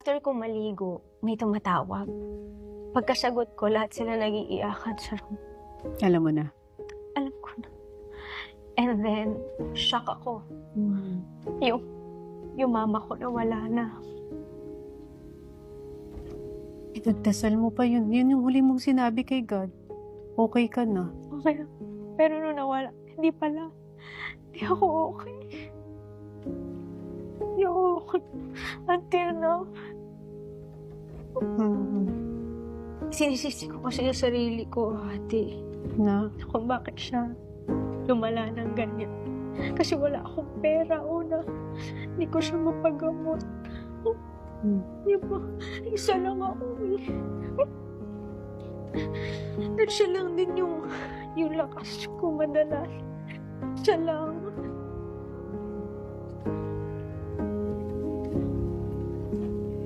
after ko maligo, may tumatawag. Pagkasagot ko, lahat sila nag-iiyakan sa room. Alam mo na. Alam ko na. And then, shock ako. Yung mama ko na wala na. Pinagdasal mo pa yun. Yun yung huli mong sinabi kay God. Okay ka na. Okay. Pero nung nawala, hindi pala. Hindi ako okay. Hindi ako okay. Until now. Sinisisi ko kasi yung sarili ko, ate. Na? Kung bakit siya lumala ng ganyan. Kasi wala akong pera, una. Hindi ko siya mapagamot. Di ba? Isa lang ako eh. At siya lang din yung lakas ko madalas. Siya lang.